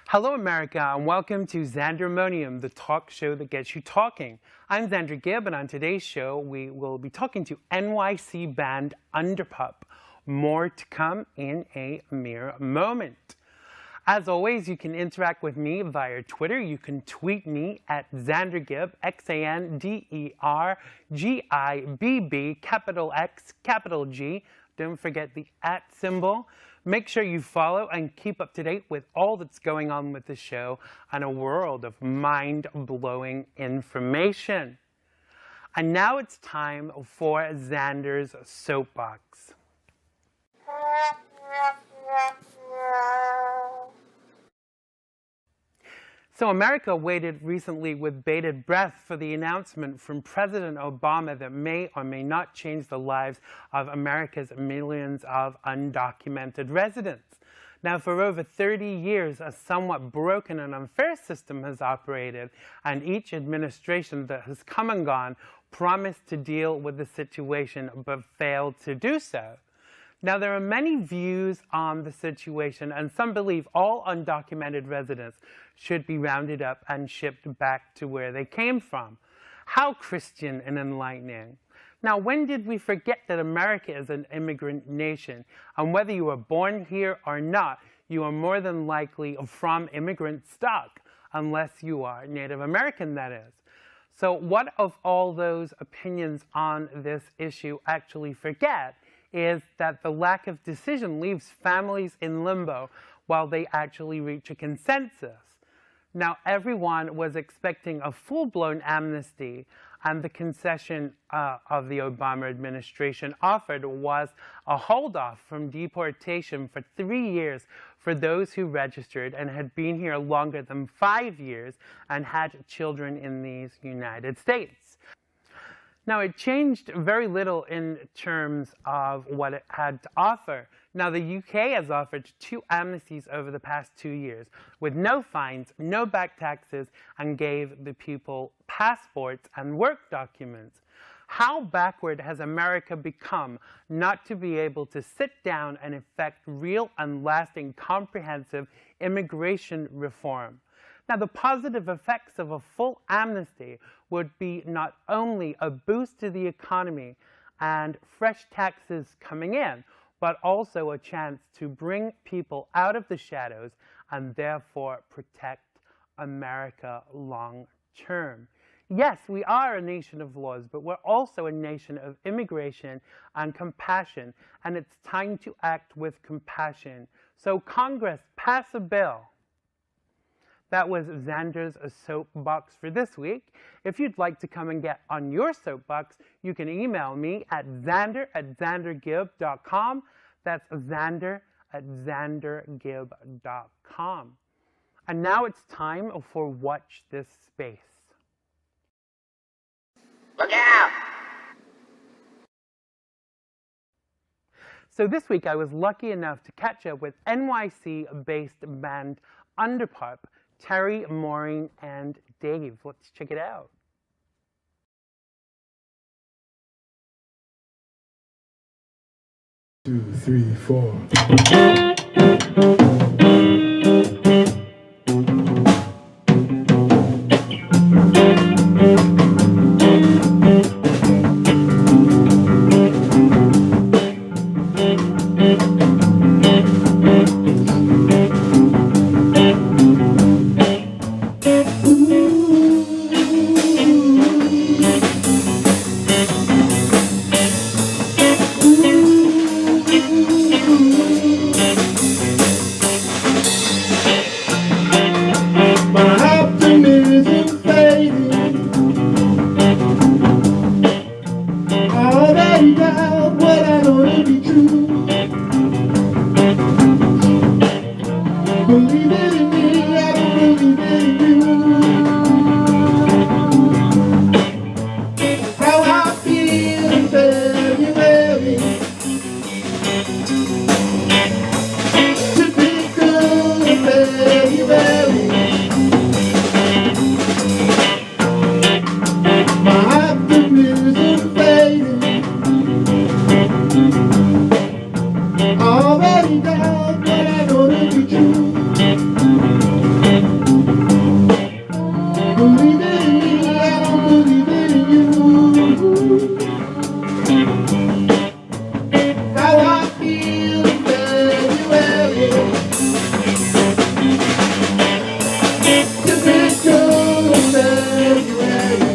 Hello America, and welcome to Xandermonium, the talk show that gets you talking. I'm Xander Gibb, and on today's show we will be talking to NYC band Underpup. More to come in a mere moment. As always, you can interact with me via Twitter. You can tweet me at Xander Gibb, XanderGibb, capital X, capital G. Don't forget the @ symbol. Make sure you follow and keep up to date with all that's going on with the show and a world of mind-blowing information. And now it's time for Xander's Soapbox. So America waited recently with bated breath for the announcement from President Obama that may or may not change the lives of America's millions of undocumented residents. Now, for over 30 years, a somewhat broken and unfair system has operated, and each administration that has come and gone promised to deal with the situation but failed to do so. Now, there are many views on the situation, and some believe all undocumented residents should be rounded up and shipped back to where they came from. How Christian and enlightening. Now, when did we forget that America is an immigrant nation? And whether you were born here or not, you are more than likely from immigrant stock, unless you are Native American, that is. So what of all those opinions on this issue actually forget is that the lack of decision leaves families in limbo while they actually reach a consensus. Now, everyone was expecting a full-blown amnesty, and the concession of the Obama administration offered was a hold-off from deportation for 3 years for those who registered and had been here longer than 5 years and had children in these United States. Now, it changed very little in terms of what it had to offer. Now, the UK has offered 2 amnesties over the past 2 years with no fines, no back taxes, and gave the people passports and work documents. How backward has America become not to be able to sit down and effect real and lasting comprehensive immigration reform? Now, the positive effects of a full amnesty would be not only a boost to the economy and fresh taxes coming in, but also a chance to bring people out of the shadows and therefore protect America long term. Yes, we are a nation of laws, but we're also a nation of immigration and compassion, and it's time to act with compassion. So Congress, pass a bill. That was Xander's Soapbox for this week. If you'd like to come and get on your soapbox, you can email me at xander@xandergibb.com. That's xander@xandergibb.com. And now it's time for Watch This Space. Look out! So this week I was lucky enough to catch up with NYC-based band Underpup, Terry, Maureen, and Dave. Let's check it out. Two, three, four. Already doubt what I know to be true. Believe in me, I don't believe in you. How I feel in February. Typical of February.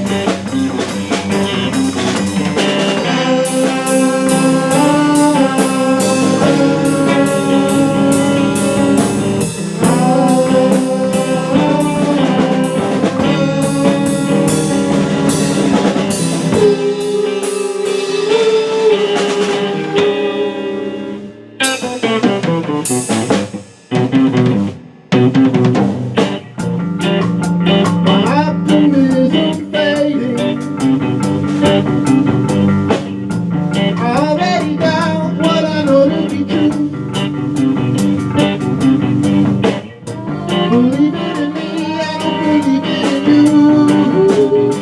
My optimism fading. I already doubt what I know to be true. Believing in me, I don't believe in you.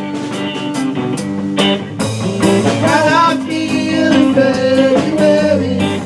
How I feel in February.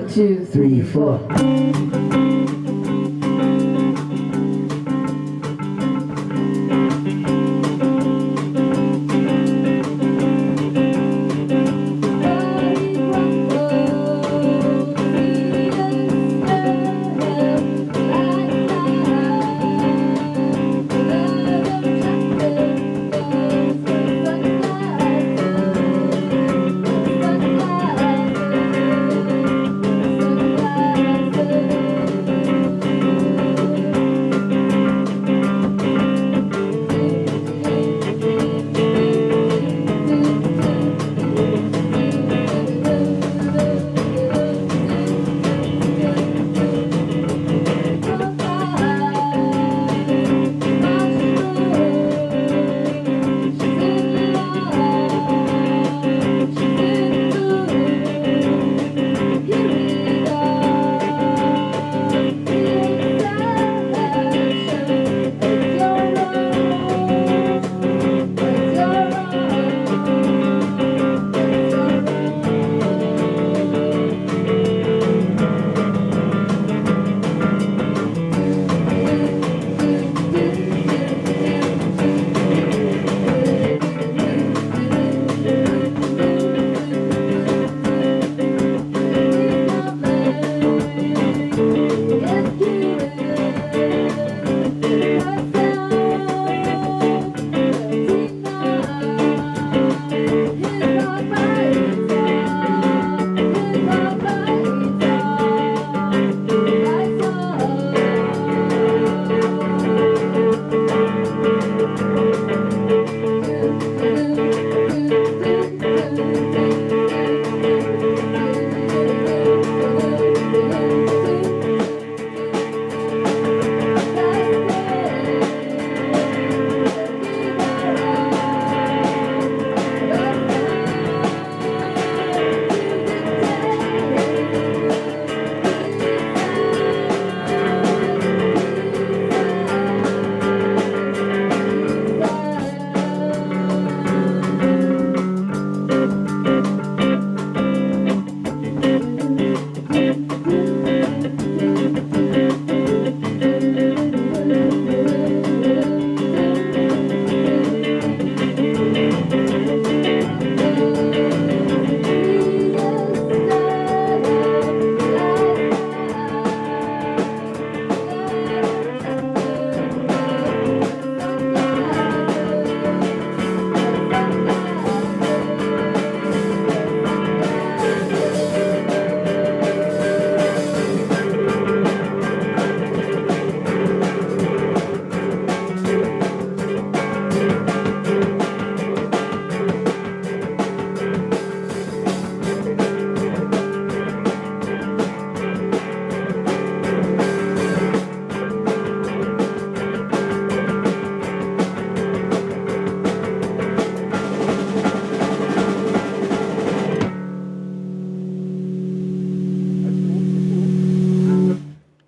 2, 3, 4.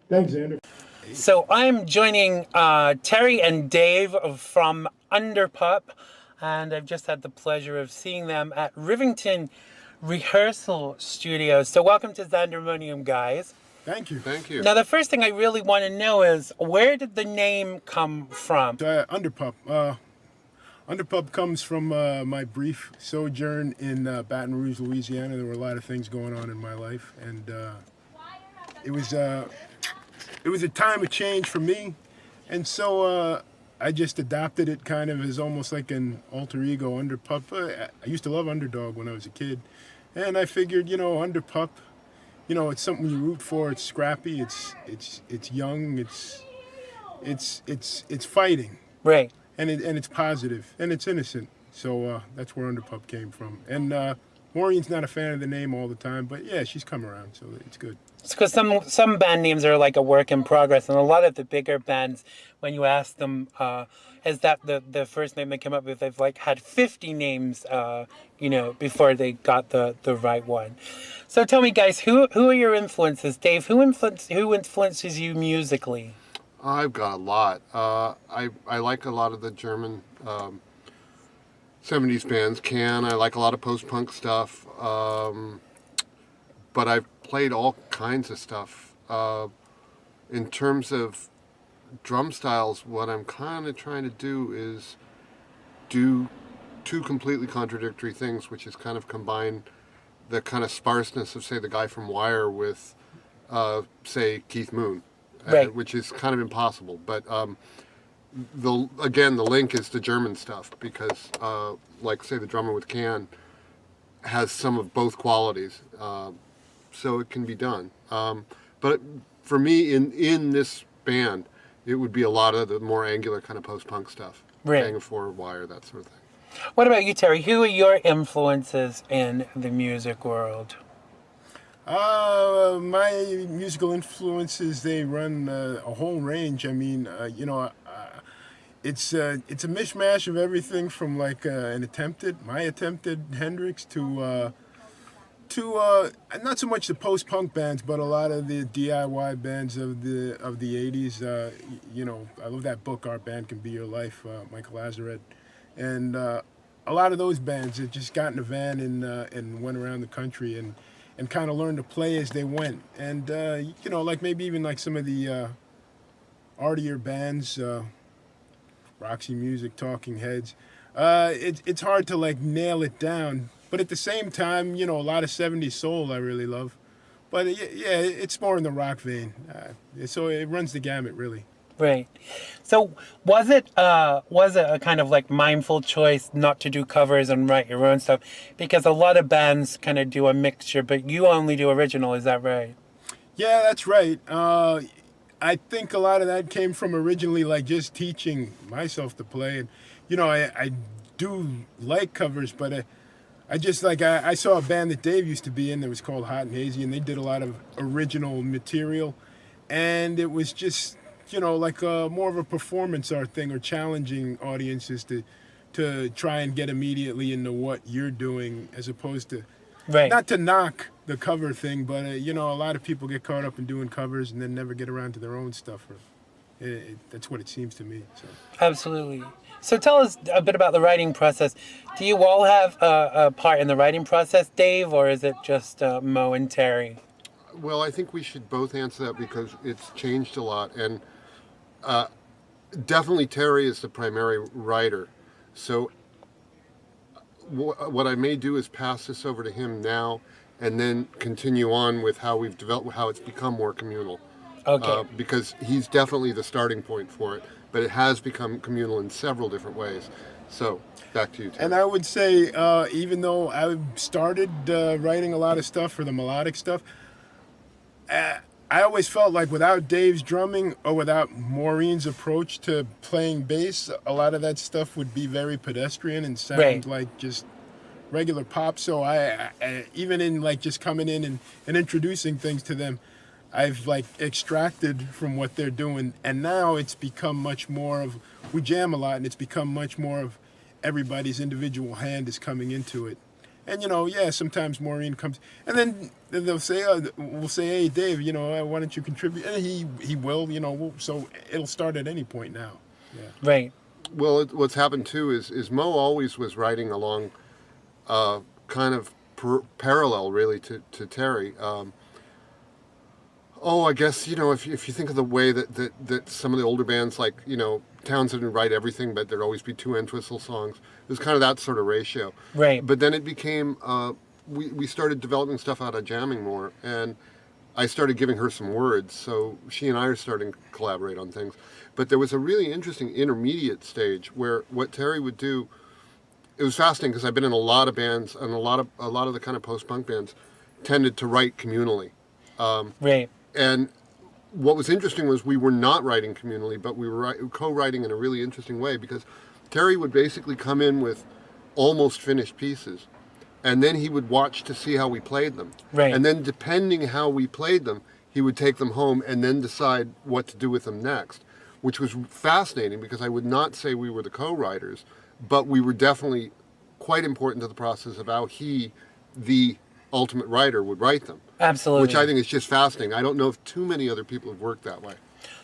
Thanks, Xander. So I'm joining Terry and Dave from Underpup, and I've just had the pleasure of seeing them at Rivington Rehearsal Studios. So welcome to Xandermonium, guys. Thank you. Thank you. Now the first thing I really want to know is, where did the name come from? Underpup. Underpup comes from my brief sojourn in Baton Rouge, Louisiana. There were a lot of things going on in my life, and it was a time of change for me, and so I just adopted it kind of as almost like an alter ego, Underpup. I used to love Underdog when I was a kid, and I figured, Underpup, it's something you root for. It's scrappy. It's young. It's fighting. Right. And it's positive and it's innocent. So that's where Underpup came from. And Maureen's not a fan of the name all the time, but yeah, she's come around, so it's good. It's because some band names are like a work in progress, and a lot of the bigger bands, when you ask them, is that the first name they came up with, they've like had 50 names, before they got the right one. So tell me, guys, who are your influences? Dave, who influences you musically? I've got a lot. I like a lot of the German 70s bands. I like a lot of post-punk stuff. but I've played all kinds of stuff. In terms of drum styles, what I'm kind of trying to do is do two completely contradictory things, which is kind of combine the kind of sparseness of, say, the guy from Wire with, say, Keith Moon, Right. which is kind of impossible. But the link is the German stuff because, like, say, the drummer with Can has some of both qualities, so it can be done. But for me, in this band, it would be a lot of the more angular kind of post-punk stuff, Right. Gang of Four, Wire, that sort of thing. What about you, Terry? Who are your influences in the music world? My musical influences, they run a whole range. I mean, it's a mishmash of everything from like my attempted Hendrix to not so much the post-punk bands, but a lot of the DIY bands of the 80s. I love that book, Our Band Can Be Your Life, Michael Lazaret. And a lot of those bands had just got in a van and went around the country and kind of learned to play as they went. And, like maybe even like some of the artier bands, Roxy Music, Talking Heads, it's hard to like nail it down. But at the same time, a lot of 70s soul I really love. But yeah, it's more in the rock vein. So it runs the gamut, really. Right. So was it a kind of like mindful choice not to do covers and write your own stuff? Because a lot of bands kind of do a mixture, but you only do original, is that right? Yeah, that's right. I think a lot of that came from originally like just teaching myself to play. And, I do like covers, but I just like, I saw a band that Dave used to be in that was called Hot and Hazy, and they did a lot of original material. And it was just, like more of a performance art thing, or challenging audiences to try and get immediately into what you're doing, as opposed to, Right. not to knock the cover thing, but a lot of people get caught up in doing covers and then never get around to their own stuff. That's what it seems to me. So. Absolutely. So tell us a bit about the writing process. Do you all have a part in the writing process, Dave, or is it just Mo and Terry? Well, I think we should both answer that because it's changed a lot. And definitely Terry is the primary writer. So what I may do is pass this over to him now and then continue on with how we've developed, how it's become more communal. Okay. Because he's definitely the starting point for it, but it has become communal in several different ways. So back to you, Terry. And I would say, even though I started writing a lot of stuff for the melodic stuff, I always felt like without Dave's drumming or without Maureen's approach to playing bass, a lot of that stuff would be very pedestrian and sound Right. like just regular pop. So I even in like just coming in and introducing things to them, I've like extracted from what they're doing. And now it's become much more of, we jam a lot, and it's become much more of everybody's individual hand is coming into it. And, sometimes Maureen comes, and then they'll say, we'll say, hey, Dave, why don't you contribute? And he will, so it'll start at any point now. Yeah. Right. Well, what's happened too is Mo always was writing along kind of parallel really to Terry. I guess, if you think of the way that some of the older bands like, Townsend would write everything, but there'd always be 2 Entwistle songs. It was kind of that sort of ratio. Right. But then it became, we started developing stuff out of jamming more, and I started giving her some words, so she and I are starting to collaborate on things. But there was a really interesting intermediate stage where what Terry would do, it was fascinating because I've been in a lot of bands, and a lot of the kind of post-punk bands tended to write communally. Right. And what was interesting was we were not writing communally, but we were co-writing in a really interesting way, because Terry would basically come in with almost finished pieces, and then he would watch to see how we played them. Right. And then depending how we played them, he would take them home and then decide what to do with them next, which was fascinating because I would not say we were the co-writers, but we were definitely quite important to the process of how he, the ultimate writer, would write them. Absolutely. Which I think is just fascinating. I don't know if too many other people have worked that way.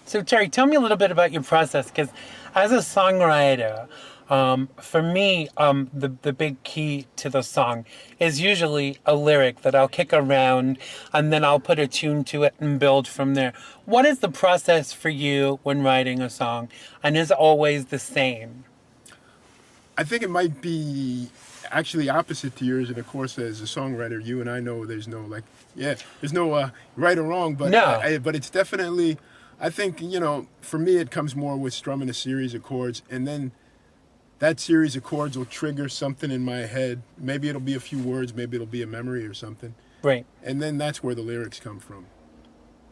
So Terry, tell me a little bit about your process, because as a songwriter, For me, the big key to the song is usually a lyric that I'll kick around and then I'll put a tune to it and build from there. What is the process for you when writing a song, and is it always the same? I think it might be actually opposite to yours. And of course, as a songwriter, you and I know there's no there's no right or wrong. But No. but it's definitely, I think, for me, it comes more with strumming a series of chords, and then that series of chords will trigger something in my head. Maybe it'll be a few words, maybe it'll be a memory or something. Right. And then that's where the lyrics come from.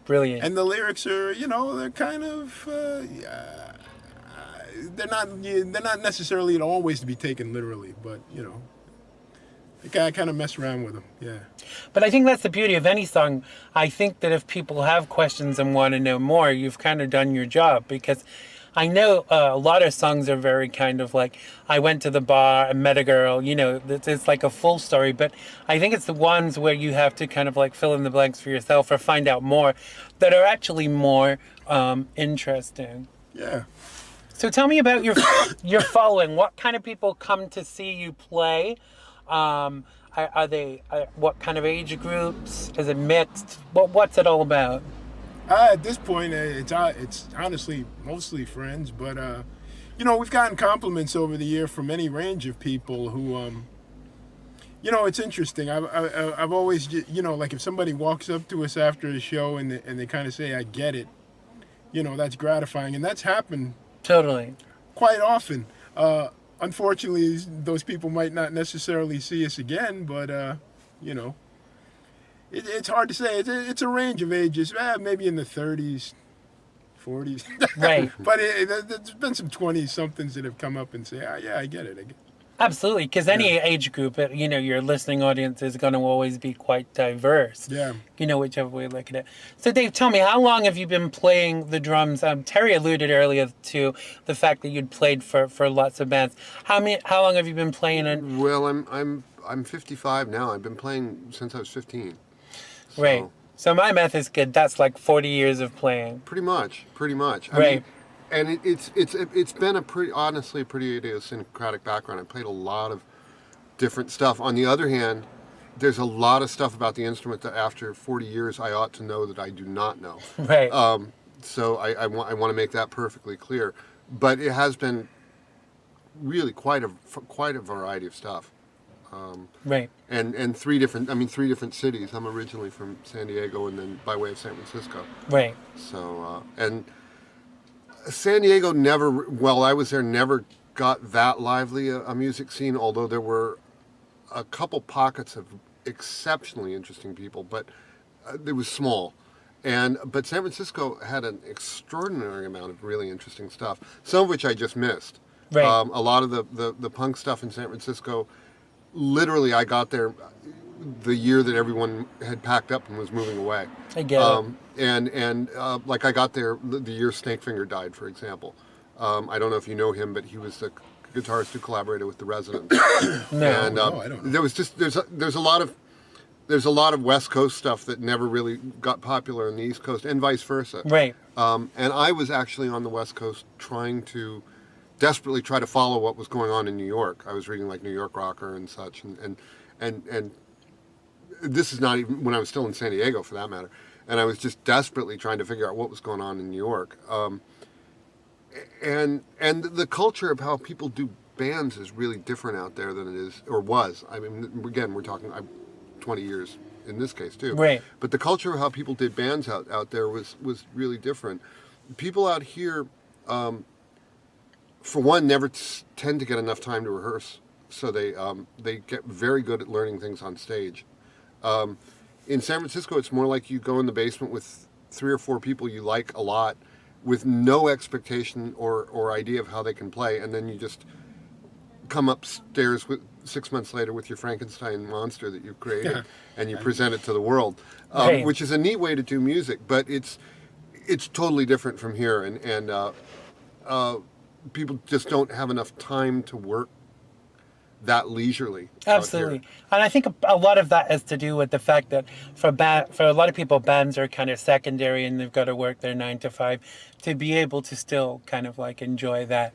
Brilliant. And the lyrics are, they're kind of, they're not necessarily always to be taken literally, but I kind of mess around with them. Yeah. But I think that's the beauty of any song. I think that if people have questions and want to know more, you've kind of done your job, because I know a lot of songs are very kind of like, I went to the bar and met a girl, it's like a full story. But I think it's the ones where you have to kind of like fill in the blanks for yourself or find out more that are actually more interesting. Yeah. So tell me about your following. What kind of people come to see you play? Are they, what kind of age groups? Is it mixed? What's it all about? At this point, it's honestly mostly friends, but we've gotten compliments over the year from any range of people who, it's interesting. I've always, like if somebody walks up to us after a show and they kind of say, "I get it," that's gratifying, and that's happened Totally. quite often. Unfortunately, those people might not necessarily see us again, but it's hard to say. It's a range of ages, maybe in the 30s, 40s. Right. But there's been some 20-somethings that have come up and say, "Oh, yeah, I get it." Absolutely, because any age group, your listening audience is going to always be quite diverse. Yeah. Whichever way you look at it. So, Dave, tell me, how long have you been playing the drums? Terry alluded earlier to the fact that you'd played for lots of bands. How long have you been playing? Well, I'm 55 now. I've been playing since I was 15. So. Right. So my math is good. That's like 40 years of playing. Pretty much. I Right. mean, and it's been a pretty idiosyncratic background. I played a lot of different stuff. On the other hand, there's a lot of stuff about the instrument that after 40 years I ought to know that I do not know. Right. So I want to make that perfectly clear. But it has been really quite a variety of stuff. Right. And three different cities. I'm originally from San Diego, and then by way of San Francisco. Right. So and San Diego while I was there, never got that lively a music scene. Although there were a couple pockets of exceptionally interesting people, but it was small. But San Francisco had an extraordinary amount of really interesting stuff. Some of which I just missed. Right. A lot of the punk stuff in San Francisco. Literally, I got there the year that everyone had packed up and was moving away. I get it. Like I got there the year Snakefinger died, for example. I don't know if you know him, but he was the guitarist who collaborated with the Residents. No. And No, I don't know. there was just there's a lot of West Coast stuff that never really got popular on the East Coast, and vice versa. Right. And I was actually on the West Coast desperately try to follow what was going on in New York. I was reading like New York Rocker and such, and this is not even when I was still in San Diego, for that matter. And I was just desperately trying to figure out what was going on in New York. And the culture of how people do bands is really different out there than it is, or was. I mean, again, we're talking 20 years in this case too. Right. But the culture of how people did bands out there was really different. People out here, for one, never tend to get enough time to rehearse, so they get very good at learning things on stage. In San Francisco, it's more like you go in the basement with 3 or 4 people you like a lot, with no expectation or idea of how they can play, and then you just come upstairs 6 months later with your Frankenstein monster that you've created, and you present it to the world, Right. which is a neat way to do music, but it's totally different from here, and people just don't have enough time to work that leisurely. Absolutely. And I think a lot of that has to do with the fact that for a lot of people, bands are kind of secondary and they've got to work their 9 to 5 to be able to still kind of like enjoy that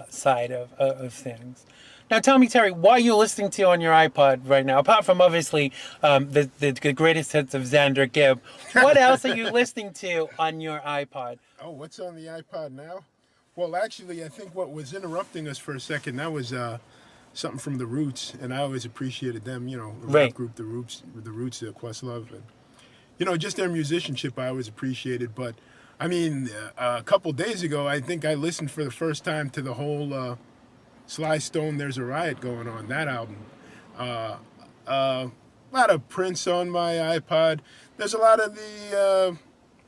side of things. Now, tell me, Terry, what are you listening to on your iPod right now? Apart from obviously the greatest hits of Xander Gibb, what else are you listening to on your iPod? Oh, what's on the iPod now? Well, actually, I think what was interrupting us for a second, that was something from The Roots, and I always appreciated them, you know, the rap group, The Roots, Questlove, and, you know, just their musicianship I always appreciated. But, I mean, a couple days ago, I think I listened for the first time to the whole Sly Stone, There's a Riot Going On, that album. A lot of Prince on my iPod. There's a lot of the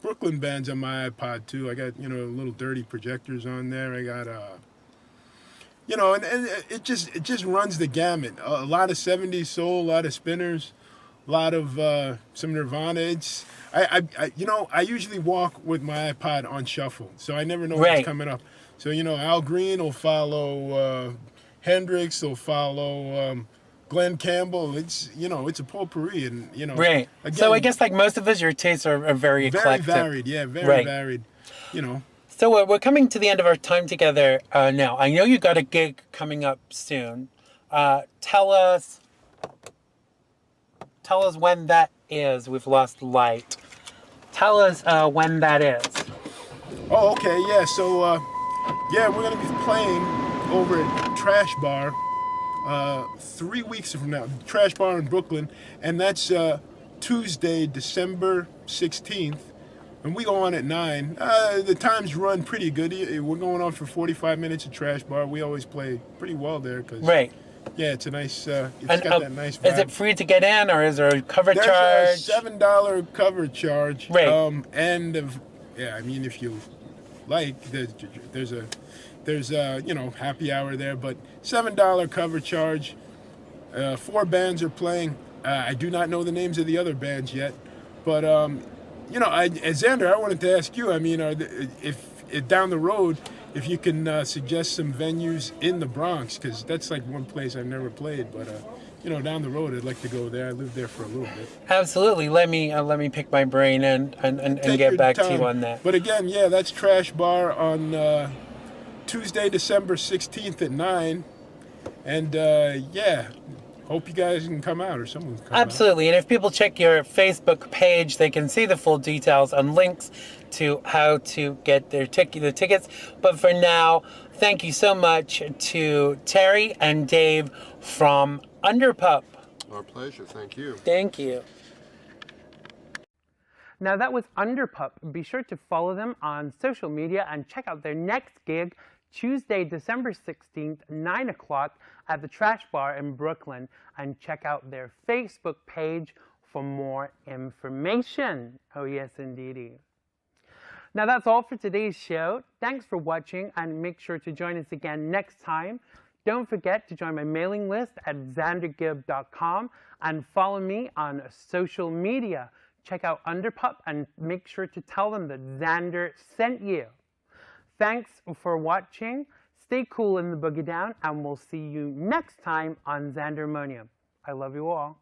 Brooklyn bands on my iPod too. I got, you know, Little Dirty Projectors on there. I got you know, and it just runs the gamut. A lot of 70s soul, a lot of Spinners, a lot of some Nirvana. It's I you know, I usually walk with my iPod on shuffle, so I never know what's coming up. So, you know, Al Green will follow Hendrix, will follow Glenn Campbell. It's, you know, it's a potpourri, and, you know. Right. Again, so I guess like most of us, your tastes are very eclectic. Very varied, yeah, very varied, you know. So we're coming to the end of our time together now. I know you got a gig coming up soon. Tell us when that is. We've lost light. Tell us when that is. Oh, okay, yeah. So, yeah, we're gonna be playing over at Trash Bar 3 weeks from now. Trash Bar in Brooklyn, and that's Tuesday, December 16th. And we go on at 9. The times run pretty good. We're going on for 45 minutes at Trash Bar. We always play pretty well there. Cause, yeah, it's a nice, it's got that nice vibe. Is it free to get in, or is there a cover charge? There's a $7 cover charge. Right. Yeah, I mean, if you like, there's a you know, happy hour there, but $7 cover charge. 4 bands are playing. I do not know the names of the other bands yet, but you know, Xander, I wanted to ask you. I mean, if down the road, if you can suggest some venues in the Bronx, because that's like one place I've never played. But you know, down the road, I'd like to go there. I lived there for a little bit. Absolutely. Let me pick my brain and get back to you on that. But again, yeah, that's Trash Bar on Tuesday, December 16th at 9, and yeah. Hope you guys can come out, or someone can come Absolutely. out. And if people check your Facebook page, they can see the full details and links to how to get the tickets. But for now, thank you so much to Terry and Dave from Underpup. Our pleasure. Thank you. Thank you. Now that was Underpup. Be sure to follow them on social media and check out their next gig, Tuesday, December 16th, 9 o'clock at the Trash Bar in Brooklyn, and check out their Facebook page for more information. Oh yes, indeedy. Now that's all for today's show. Thanks for watching, and make sure to join us again next time. Don't forget to join my mailing list at xandergibb.com and follow me on social media. Check out Underpup and make sure to tell them that Xander sent you. Thanks for watching. Stay cool in the boogie down, and we'll see you next time on Xandermonium. I love you all.